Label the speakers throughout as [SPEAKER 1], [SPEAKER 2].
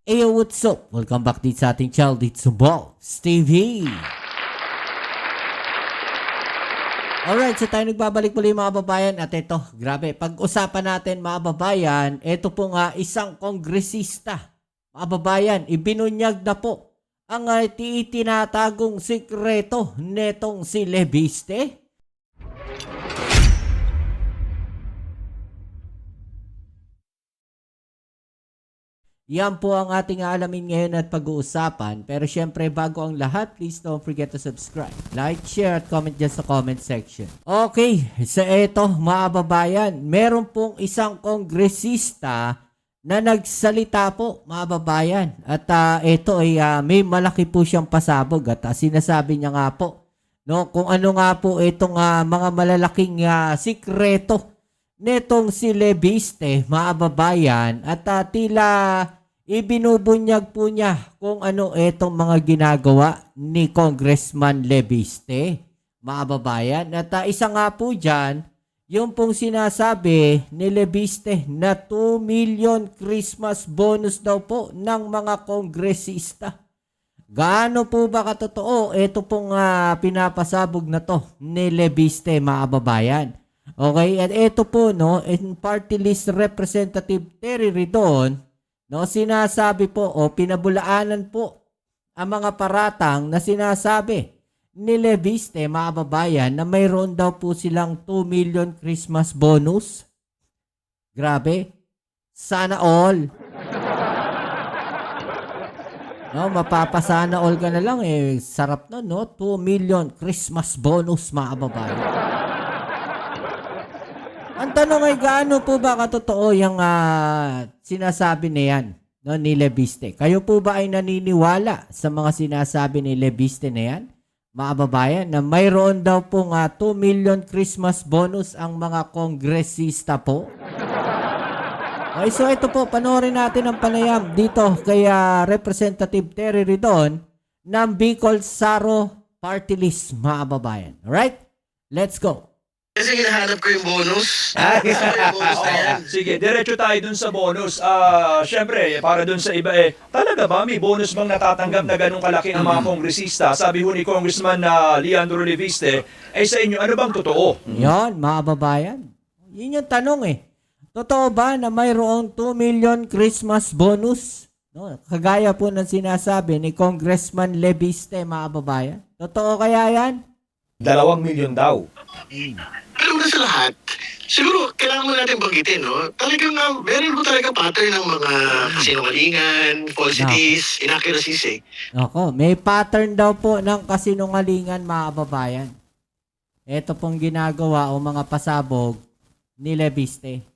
[SPEAKER 1] Ayo, what's up? Welcome back dito sa ating channel dito sa Box TV. Alright, so tayo nagbabalik muli mga babayan at ito, grabe, pag-usapan natin mga babayan, ito po nga isang kongresista. Mga babayan, ibinunyag na po ang itinatagong sikreto netong si Leviste. Yan po ang ating aalamin ngayon at pag-uusapan. Pero syempre bago ang lahat, please don't forget to subscribe, like, share at comment dyan sa comment section. Okay, so eto mga babayan, meron pong isang kongresista na nagsalita po mga babayan. At ito ay may malaki po siyang pasabog at sinasabi niya nga po no, kung ano nga po itong mga malalaking sikreto netong si Leviste, mga babayan, at tila ibinubunyag po niya kung ano itong mga ginagawa ni Congressman Leviste, mga babayan. At isa nga po dyan, yung pong sinasabi ni Leviste na 2 million Christmas bonus daw po ng mga kongresista. Gaano po ba katotoo ito pong pinapasabog na to ni Leviste, mga babayan? Okay, at ito po no, in party list Representative Terry Ridon, no, sinasabi po o pinabulaanan po ang mga paratang na sinasabi ni Leviste, mga babayan, na mayroon daw po silang 2 million Christmas bonus. Grabe. Sana all. No, mapapasana all ka na lang eh. Sarap na no, 2 million Christmas bonus, mga babayan. Ang tanong ay gaano po ba katotoo yung sinasabi na yan, no, ni Leviste? Kayo po ba ay naniniwala sa mga sinasabi ni Leviste na yan, mga babayan, na mayroon daw pong 2 million Christmas bonus ang mga kongresista po? Okay, so ito po, panoorin natin ang panayam dito kay Representative Terry Ridon ng Bicol Saro Party List, mga babayan. Alright? Let's go.
[SPEAKER 2] Kasi hinahanap ko yung bonus. Gusto ko yung bonus na yan.
[SPEAKER 3] Sige, diretso tayo dun sa bonus. Syempre, para dun sa iba talaga ba may bonus bang natatanggap na ganun kalaki ang mga kongresista? Sabi ho ni Congressman Leandro Leviste, sa inyo, ano bang totoo?
[SPEAKER 1] Yan, mga babayan. Yun yung tanong eh. Totoo ba na mayroong 2 million Christmas bonus? No, kagaya po ng sinasabi ni Congressman Leviste, mga babayan. Totoo kaya yan?
[SPEAKER 3] 2 milyon daw.
[SPEAKER 2] Pero una sa lahat, siguro kailangan mo natin banggitin, no? Talagang meron mo talaga pattern ng mga kasinungalingan, falsities, inaccuracies eh.
[SPEAKER 1] Ako, may pattern daw po ng kasinungalingan, mga babayan. Ito pong ginagawa o mga pasabog ni Leviste.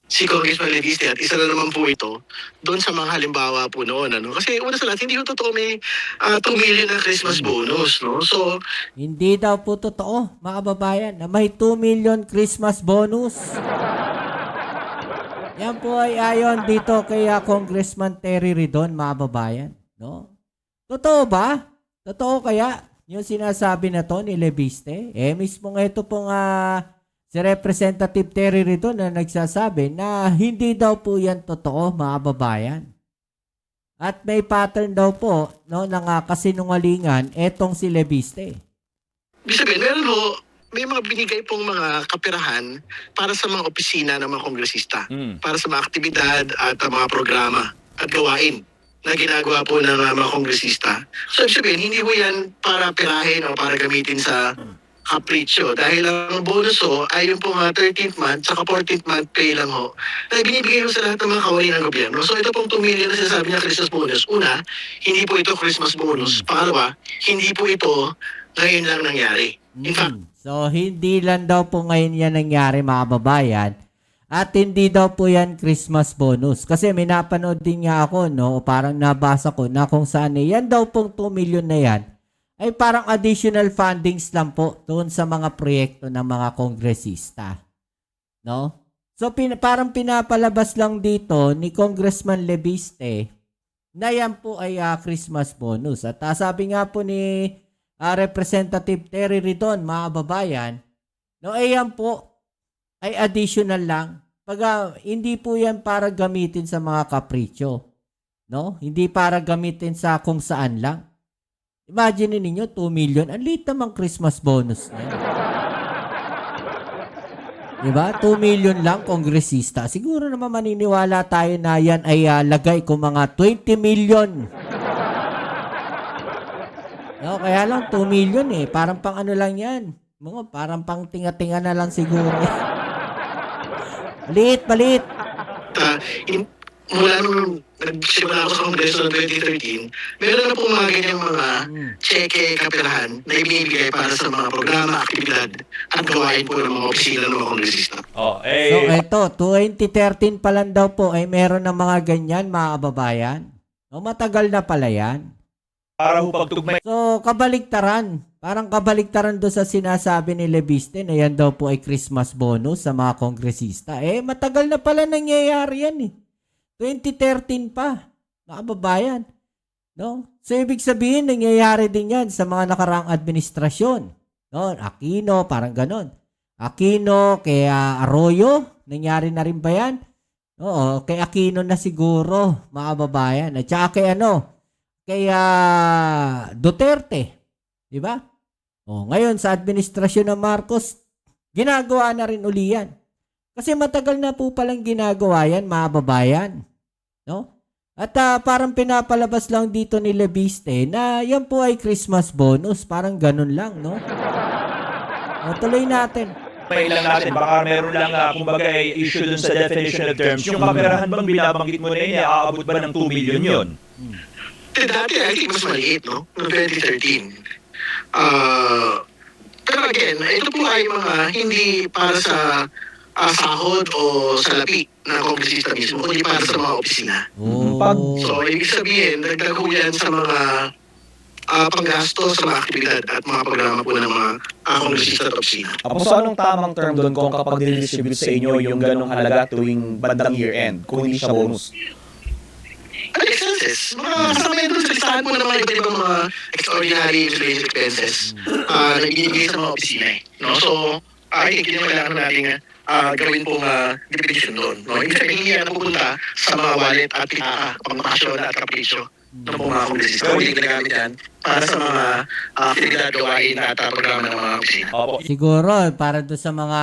[SPEAKER 2] Si Congressman Leviste at isa na naman po ito doon sa mga halimbawa po noon. Ano? Kasi una sa lahat, hindi ko totoo may 2 million na Christmas bonus. No? So,
[SPEAKER 1] Hindi daw po totoo, mga babayan, na may 2 million Christmas bonus. Yan po ay ayon dito kay Congressman Terry Ridon, mga babayan. No? Totoo ba? Totoo kaya yung sinasabi na to ni Leviste? Mismo nga ito pong si Representative Terry Ridon na nagsasabi na hindi daw po yan totoo, mga babayan. At may pattern daw po no, ng kasinungalingan etong si Leviste.
[SPEAKER 2] ibig sabihin, may mga binigay pong mga kapirahan para sa mga opisina ng mga kongresista. Para sa mga aktibidad at mga programa at gawain na ginagawa po ng mga kongresista. So, ibig sabihin, hindi po yan para pirahin o para gamitin sa kapritsyo. Dahil ang bonus ay yung pong 13th month saka 14th month pay lang na binibigay sa lahat ng mga kawani ng gobyerno. So ito pong 2 million na sinasabi niya Christmas bonus. Una, hindi po ito Christmas bonus. Pangalawa, hindi po ito ngayon lang nangyari. In fact,
[SPEAKER 1] So, hindi lang daw po ngayon yan nangyari, mga babayan. At hindi daw po yan Christmas bonus. Kasi may napanood din nga ako, no? Parang nabasa ko na kung saan yan daw pong 2 million na yan ay parang additional fundings lang po doon sa mga proyekto ng mga kongresista. No? So, parang pinapalabas lang dito ni Congressman Leviste na yan po ay Christmas bonus. At sabi nga po ni Representative Terry Ridon, mga babayan, no, yan po ay additional lang. Pag hindi po yan para gamitin sa mga kapritsyo. No? Hindi para gamitin sa kung saan lang. Imagine ninyo, 2 million. Ang liit namang Christmas bonus niya. Diba? 2 million lang, kongresista. Siguro naman maniniwala tayo na yan ay lagay ko mga 20 million. No, kaya lang 2 million eh. Parang pang ano lang yan. Parang pang tinga-tinga na lang siguro. Maliit.
[SPEAKER 2] Mula nung nagsimula ako sa Kongreso noong 2013, meron na po mga ganyang mga cheque kapirahan na ibinibigay para sa mga programa, aktibidad at gawain po ng mga opisina ng mga kongresista.
[SPEAKER 3] Oh,
[SPEAKER 1] So, eto, 2013 pa lang daw po ay meron ng mga ganyan, mga kababayan. No, matagal na pala yan.
[SPEAKER 3] para ho pagtugmay.
[SPEAKER 1] So, kabaliktaran. Parang kabaliktaran doon sa sinasabi ni Leviste na yan daw po ay Christmas bonus sa mga kongresista. Matagal na pala nangyayari yan eh. 2013 pa, mga kababayan. No? So, ibig sabihin, nangyayari din yan sa mga nakaraang administrasyon. No? Aquino, parang ganon. Aquino, kay Arroyo, nangyari na rin ba yan? Oo, kay Aquino na siguro, mga kababayan. At saka kay Duterte. Di ba? Ngayon, sa administrasyon ng Marcos, ginagawa na rin uli yan. Kasi matagal na po palang ginagawa yan, mga babayan. No? At parang pinapalabas lang dito ni Leviste na yan po ay Christmas bonus. Parang ganun lang, no? Tuloy natin.
[SPEAKER 3] May lang natin, baka meron lang, kumbaga, issue dun sa definition of terms. Yung kaperahan bang binabanggit mo na yun, aabot ba ng 2 million yun?
[SPEAKER 2] Dati, I think mas maliit, no? Noong 2013. Pero again, ito po ay mga hindi para sa sahod o salapi ng kongresista mismo, kundi para sa mga opisina. So, ibig sabihin, dagdag po yan sa mga panggasto sa mga aktibidad at mga programa po ng mga kongresista at opisina.
[SPEAKER 4] Apo, so anong tamang term doon kung kapag distribute sa inyo yung ganong halaga tuwing bandang year-end, kung hindi siya bonus?
[SPEAKER 2] Expenses. Mga kasama yan doon sa listahan po ng mga iba't ibang mga extraordinary miscellaneous expenses na ibinibigay sa mga opisina. No? So, I think yun yung kailangan nating gawin pong definition doon. No? Ibig sabihin yan pupunta sa mga wallet at pitaka, pangmakasyon at kapritsyo ng mga kongresista. Hindi ginagamit yan para sa mga aktibidad, gawain at programa ng mga opisina.
[SPEAKER 1] Siguro, para doon sa mga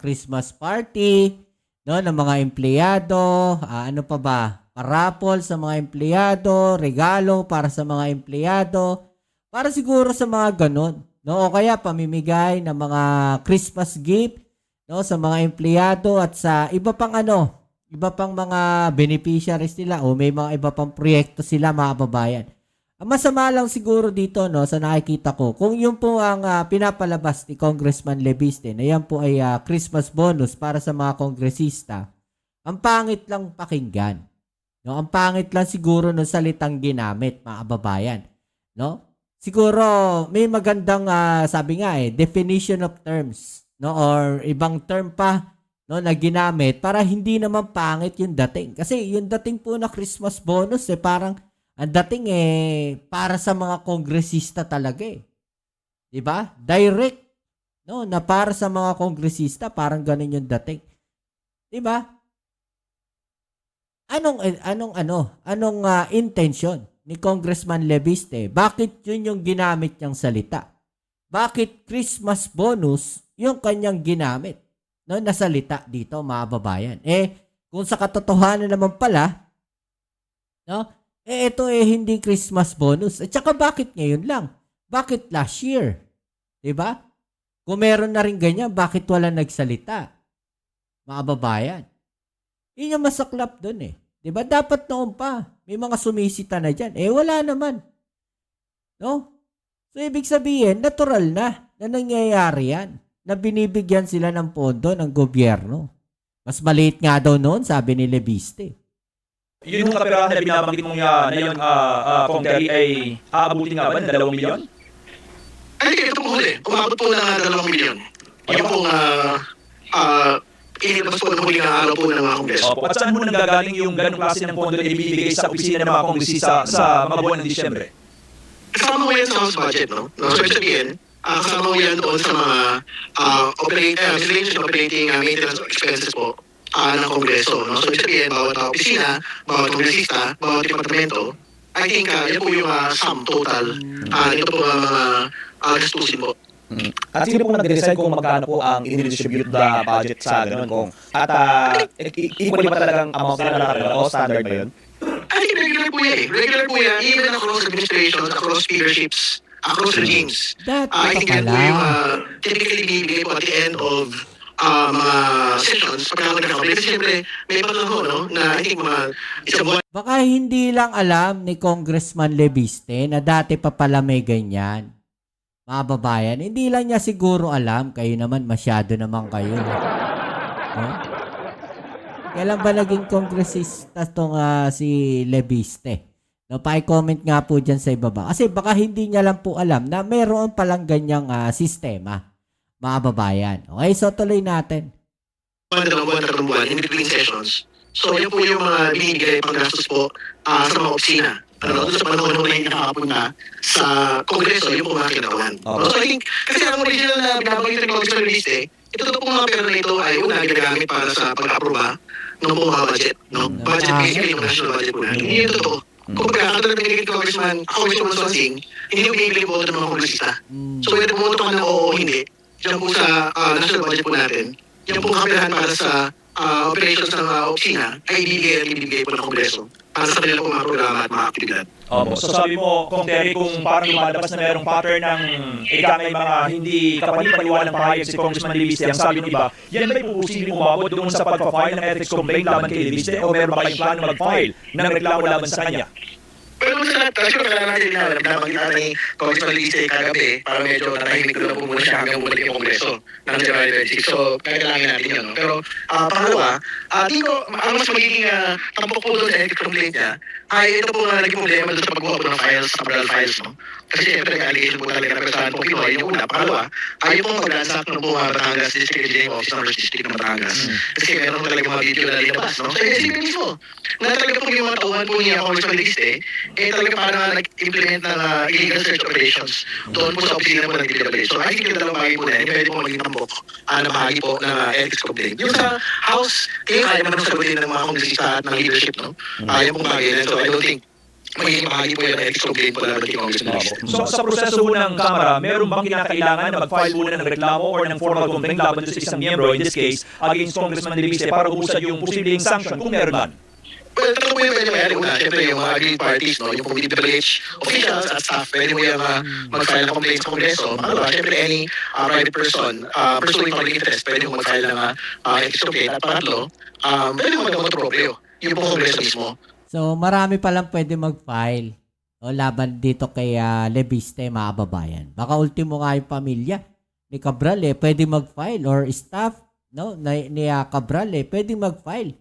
[SPEAKER 1] Christmas party, no, ng mga empleyado, ano pa ba? Parapol sa mga empleyado, regalo para sa mga empleyado, para siguro sa mga ganon. No? O kaya pamimigay ng mga Christmas gift, no, sa mga empleyado at sa iba pang mga beneficiaries nila o may mga iba pang proyekto sila, mga kababayan. Ang masama lang siguro dito, no, sa nakikita ko, kung yun po ang pinapalabas ni Congressman Leviste na yan po ay Christmas bonus para sa mga kongresista, ang pangit lang pakinggan. No, ang pangit lang siguro ng salitang ginamit, mga kababayan. No? Siguro may magandang sabi nga definition of terms, no, or ibang term pa, no, na ginamit para hindi naman pangit yung dating. Kasi yung dating po na Christmas bonus parang ang dating para sa mga kongresista talaga eh. 'Di ba? Direct, no, na para sa mga kongresista, parang ganun yung dating. 'Di ba? Anong intention ni Congressman Leviste? Bakit yun yung ginamit niyang salita? Bakit Christmas bonus yung kanyang ginamit, no, na salita dito, mga babayan? Kung sa katotohanan naman pala, no, ito hindi Christmas bonus. At saka bakit ngayon lang? Bakit last year? 'Di ba? Kung meron na rin ganyan, bakit wala nagsalita? Mga babayan. Yun yung masaklap dun eh. Diba? Dapat noon pa. May mga sumisita na dyan. Wala naman. No? So, ibig sabihin, natural na nangyayari yan. Na binibigyan sila ng pondo ng gobyerno. Mas maliit nga daw noon, sabi ni Leviste.
[SPEAKER 3] Yun yung kaperahan na binabanggit mong na yun, Kong Terry, ay aabutin nga ba ng 2 milyon?
[SPEAKER 2] Ay, ito po huli. Umabot po ng 2 milyon. Yung pong inilabas po ng huling araw po ng mga kongreso.
[SPEAKER 3] At saan mo nanggagaling yung ganong klase ng pondo na ibibigay sa opisina ng mga kongresista sa mga buwan ng Disyembre?
[SPEAKER 2] Kasama mo yan sa House Budget, no? So, sabihin, kasama mo yan doon sa mga miscellaneous operating maintenance expenses po ng Kongreso. No? So, ibig sabihin, bawat opisina, bawat kongresista, bawat departamento, I think yan po yung sum total. Ito po mga gastusin po.
[SPEAKER 4] At sino pong nag-decide kung magkano po ang in-distribute the budget sa ganun kung at equally ba talagang amount na nakakalaga o standard ba yun?
[SPEAKER 2] I think regular po yan eh. Regular po yan, even across administrations, across leaderships, across regimes. I think yan po yung typically binibigay po at the end of mga sessions pagka nagkakabili. Kasi siyempre, may panahon, no, na I think mga isang buwan.
[SPEAKER 1] Baka hindi lang alam ni Congressman Leviste na dati pa pala may ganyan. Mga babayan, hindi lang niya siguro alam. Kayo naman, masyado naman kayo. No? Kailan ba naging kongresista tong si Leviste? No, pa-comment nga po dyan sa ibaba. Kasi baka hindi niya lang po alam na meron palang ganyang sistema. Mga babayan. Okay, so tuloy natin.
[SPEAKER 2] Tatlong buwan in between sessions. So, yan po yung mga binibigay pang gastos po sa mga opisina. Doon sa panahon na hindi nakakapunta sa Kongreso, yung po mga kinatawan. So, I think, kasi ang original na binabanggit ng Congressman Leviste, ito po mga pera na ito ay una ginagamit para sa pag-aproba ng po mga budget. No? Budget basically yung national budget po natin. Hindi yung totoo. Kung katulad ng binigay Congressman Swansing, hindi yung binibili po ito ng mga kongresista. So, whether pumunta ka na oo o hindi, yan po sa national budget po natin, yan po kapirahan para sa operations ng opisina ay ibibigay po ng Kongreso para sa kanila po mga programa at mga aktibidad.
[SPEAKER 3] Opo. So sabi mo, Kung Terry, kung parang lumalabas na mayroong pattern ng may mga hindi kapani-paniwalang pahayag si Congressman Leviste, ang sabi ng iba, yan ba'y posibleng umabot doon sa pagpa-file ng ethics complaint laban kay Leviste o meron ba kayong plano mag-file ng reklamo laban sa kanya?
[SPEAKER 2] Pero sa lahat, kasi kailangan natin na nabanggit natin ni Congressman Leviste kagabi para medyo natahimik ko na po muna siya hanggang bumalik yung Kongreso ng January 26. So, kailangan natin yun. No? Pero pangalawa, tingin ko, ang mas magiging tampok po doon sa ethics complaint niya ay ito po nga naging problema doon sa pagkuha po ng files, Cabral files. No? Kasi siyempre, may allegation po talaga na pesahan po Pinoy. Yung una, pangalawa, ay yung pong pag-ransack ng buong Batangas District Engineering Office ng First District ng Batangas. Kasi meron talaga mga video na linabas. No? So, isipin mismo, na talaga po yung mga tauhan po niya Congressman Leviste, talaga parang nag-implement ng illegal search operations doon po sa opisina po ng DPWH. So, I think yung dalawang bagay po na yan, pwede po maging tambok na bahagi po ng ethics complaint. Yung sa House, kaya naman ang sagutin ng mga kongresista at ng leadership, no? Yung pong bagay na. So, I don't think magiging bahagi po yung ethics complaint po laban kay Congressman Leviste.
[SPEAKER 3] So sa proseso po ng Kamara, meron bang kinakailangan na mag-file muna ng reklamo or ng formal complaint laban sa isang miyembro, in this case, against Congressman Leviste para ubusad yung posibleng sanction kung meron man?
[SPEAKER 2] Well, tatlo po yung pwede mayari. Una, siyempre yung mga agreed parties, no? Yung DPWH officials at staff, pwede mo yung mag-file ng complaint sa Kongreso. Pangalawa, siyempre any private person pursuing public interest, pwede mo mag-file ng ethics complaint. At pangatlo, pwede mo mag-moto proprio, yung pong Kongreso mismo.
[SPEAKER 1] So, marami palang pwede mag-file laban dito kay Leviste, mga babayan. Baka ultimo nga yung pamilya ni Cabral pwede mag-file or staff ni Cabral pwede mag-file.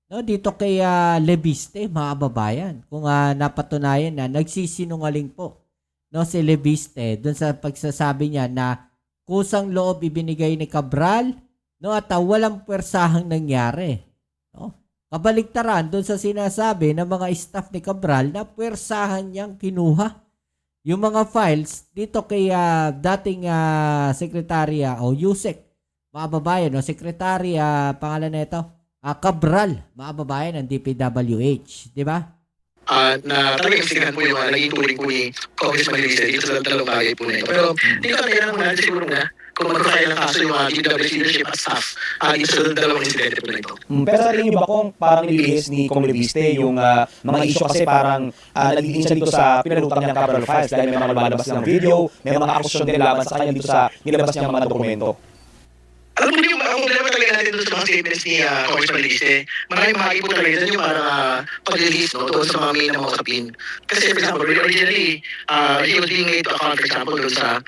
[SPEAKER 1] No, dito kay Leviste, mga babayan. Kung napatunayan na nagsisinungaling po si Leviste doon sa pagsasabi niya na kusang loob ibinigay ni Cabral at walang pwersahang nangyari. No? Kabaligtaran doon sa sinasabi ng mga staff ni Cabral na pwersahan niyang kinuha yung mga files dito kay dating sekretarya o Yusek, mga babayan, sekretarya, pangalan na ito, Cabral, mga babayan ng DPWH, di ba?
[SPEAKER 2] Na talagang sigahan po yung naging turing po ni Congressman Leviste dito sa dalawang bagay po na ito. Pero hindi ka kailangan mo natin siguro na kung mag-file ng kaso yung DPWH leadership at staff dito sa dalawang insidente po na ito.
[SPEAKER 4] Pero sa tingin niyo ba kung parang nilihis ni Kong Leviste yung mga issue kasi parang nagiging siya dito sa pinalutang niyang Cabral files dahil may mga lumalabas ng video, may mga akusyon din laban sa kanya dito sa nilabas niyang mga dokumento?
[SPEAKER 2] Alam mo yung problema talaga natin doon sa mga statements ni Congressman Leviste, maraming bahagi po talaga doon yung parang pag-release doon sa mga main na mga usapin. Kasi for example, originally, he was being made to account, for example, doon sa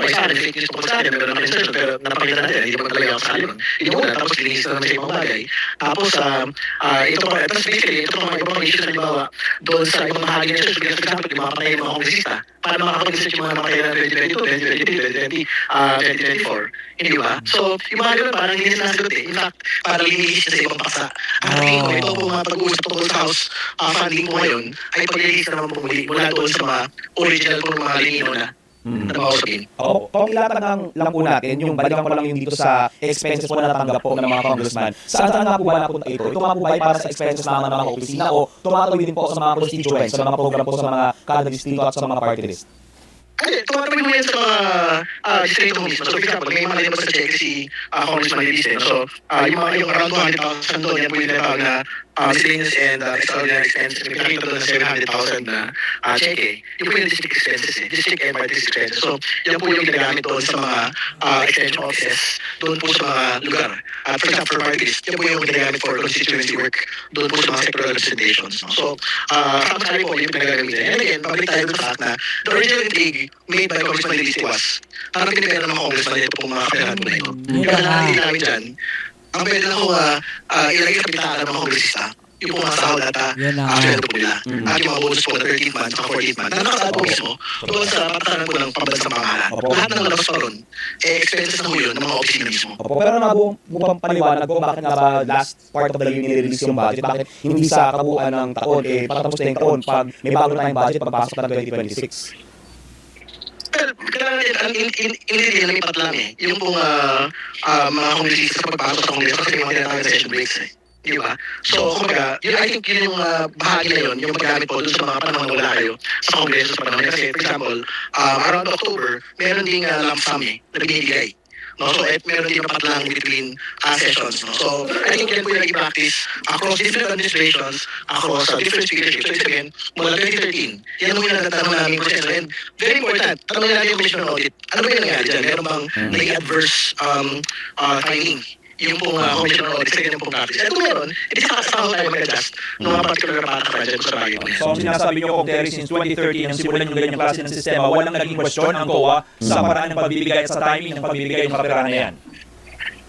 [SPEAKER 2] isa na fake news po sa akin, meron naman insertion, pero napakita natin, hindi naman talaga ako sa akin. Yun yung una, tapos release na naman sa ibang bagay. Tapos, tapos basically, ito pa mga ibang issues na halimbawa doon sa ibang bahagi ng insertion, for example, yung mga patay ng mga kongresista, para makakapag-research yung mga namatay na 2022, 2023, 2024. Hindi ba? So, yung mga ganun parang hindi sinasagot In fact, parang linihis siya sa ibang paksa. Ang tingin ko, ito po mga pag-uusap tungkol sa House funding po ngayon ay pag-release naman po muli mula doon sa mga original po mga linino na na makausapin.
[SPEAKER 4] Ako, kung ilatag lang po natin, yung balikan ko lang yung dito sa expenses po na natanggap po ng mga congressman, saan nga po ba napunta ito? Ito nga po ba ay para sa expenses naman ng mga opisina o tumatawid din po sa mga constituents, sa mga program po sa mga kada distrito at sa mga party list?
[SPEAKER 2] Kasi tumatawid mo yan sa mga distrito mismo. So for example, may mga linabas sa check si Congressman Leviste. So yung around 200,000 doon, yan po yung tinatawag na miscellaneous and extraordinary expenses. May pinakita doon na 700,000 na check. Yung po yung district expenses district and party list expenses. So yan po yung ginagamit doon sa mga extension offices doon po sa mga lugar. At for example, for party list, yan po yung ginagamit for constituency work doon po sa mga sectoral representations. So sama-sari po yung pinagagamitan. And again, pabalik tayo doon sa fact na the original intrigue made by Congressman Leviste was parang pinipera ng mga congressman ito pong mga kapirahan po na ito. Kaya natin namin dyan, ang pwede lang ko ilagay sa pitaan ng mga kongresista, yung pong mga sahod at sweldo po nila. At yung mga bonus po na 13th month at 14th month, na nakasaad po mismo doon sa patahanan po ng pambansang pamahalaan. Lahat ng labas pa ron, expenses na po yun ng mga opisina mismo.
[SPEAKER 4] Opo, pero nabuong mo pang paliwanag ko, bakit nga ba last part of the year nire-release yung budget? Bakit hindi sa kabuuan ng taon, patapos na yung taon, pag may bago na tayong budget, pagpasok na ng 2026?
[SPEAKER 2] Well, kailangan hindi lang ipat lang yung pong mga kongresista sa pagpasok sa kongreso kasi may mga tinatawag na session breaks di ba? So, kumbaga, I think yun yung bahagi na yun, yung paggamit po dun sa mga panahon na wala kayo sa kongreso sa panahon. Kasi, for example, around October, meron ding lump sum na binibigay. No? So, meron din mapat lang between sessions. No? So, I think yan po yung nag-practice across different administrations, across different speakerships. So, it's again, mula 2013, yan mo yung nagtatanong namin proseso. And very important, tanongin natin yung Commission on Audit. Ano ba yung nangyari dyan? Meron bang naging adverse timing? Yung pong Commission on Audit sa ganyan pong practice. At kung meron, edi saka tayo mag-adjust ng mga particular patakaran dyan sa bagay po yan.
[SPEAKER 3] So, ang sinasabi niyo, Kong Terry, since 2013, nang simulan yung ganyang klase ng sistema, walang naging question ang COA sa paraan ng pagbibigay at sa timing ng pagbibigay ng kapirahan na yan.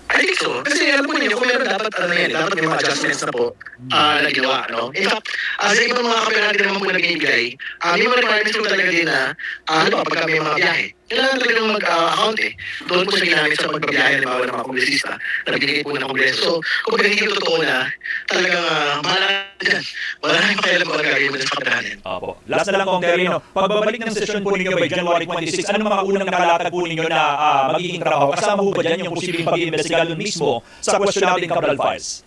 [SPEAKER 2] I think so. Kasi alam mo niyo, kung meron dapat dapat may mga adjustments na po na ginawa, no? In fact, sa ibang mga kapirahan din naman po na binibigay, may mga requirements po talaga din na, pagka may mga biyahe, kailangan talagang mag-account Doon po sa ginamit sa pagbabiyahe, halimbawa ng mga kongresista na binigay po ng kongreso. So, kung hindi yung totoo na, talagang bahala dyan. Wala na yung pakialam kung ano gagawin mo sa kapirahan yan.
[SPEAKER 3] Opo. Last na lang, Kong Terry, no? Pagbabalik ng session po ninyo by January 26, ano mga unang nakalatag po ninyo na magiging trabaho? Kasama po ba dyan yung posibleng pag-iimbestiga doon mismo sa questionable Cabral files?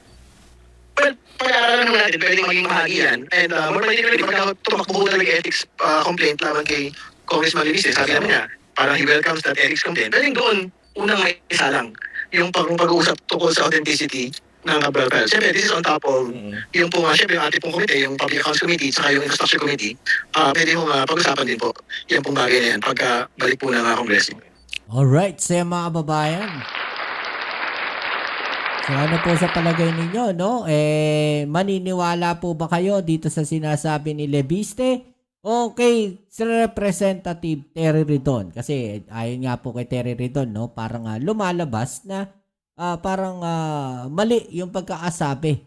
[SPEAKER 2] Well, pag-aaralan naman natin, pwedeng maging bahagi yan. And more particularly, pagka tumakbo talaga ethics complaint laban kay Congressman Leviste, sabi naman niya, parang he welcomes that ethics complaint. Pwedeng doon, unang may isa lang, yung pag-uusap tungkol sa authenticity ng Cabral files. Siyempre, this is on top of yung po siyempre yung ating pong committee, yung Public Accounts Committee, saka yung Infrastructure Committee, pwede mong pag-usapan din po yung pong bagay na yan pagka balik po ng Kongreso.
[SPEAKER 1] Alright, sa mga kababayan. So ano po sa palagay ninyo, no? Maniniwala po ba kayo dito sa sinasabi ni Leviste? Okay, si Representative Terry Ridon. Kasi ayon nga po kay Terry Ridon, no? Parang lumalabas na parang mali yung pagkakasabi,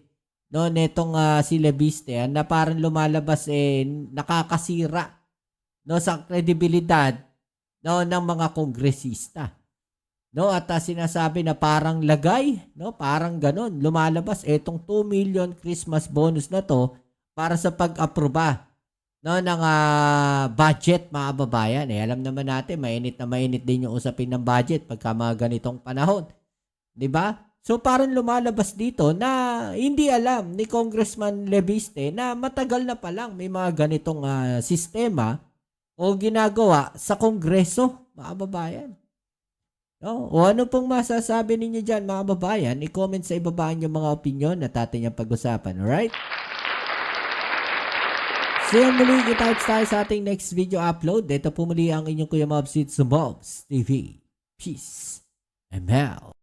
[SPEAKER 1] no? Netong si Leviste na parang lumalabas nakakasira, no, sa kredibilidad, no, ng mga kongresista. No, at sinasabi na parang lagay, no, parang ganun, lumalabas etong 2 million Christmas bonus na to para sa pag-aproba, no, ng budget, mga babayan. Alam naman natin, mainit na mainit din yung usapin ng budget pagka mga ganitong panahon. 'Di ba? So parang lumalabas dito na hindi alam ni Congressman Leviste na matagal na pa lang may mga ganitong sistema o ginagawa sa Kongreso, mga babayan. No? O ano pong masasabi ninyo dyan, mga babayan? I-comment sa ibaba yung mga opinion na atin yung pag-usapan. Alright? So yan muli, kita tayo sa ating next video upload. Ito po muli ang inyong Kuya Mobs with Mobs TV. Peace and Mel.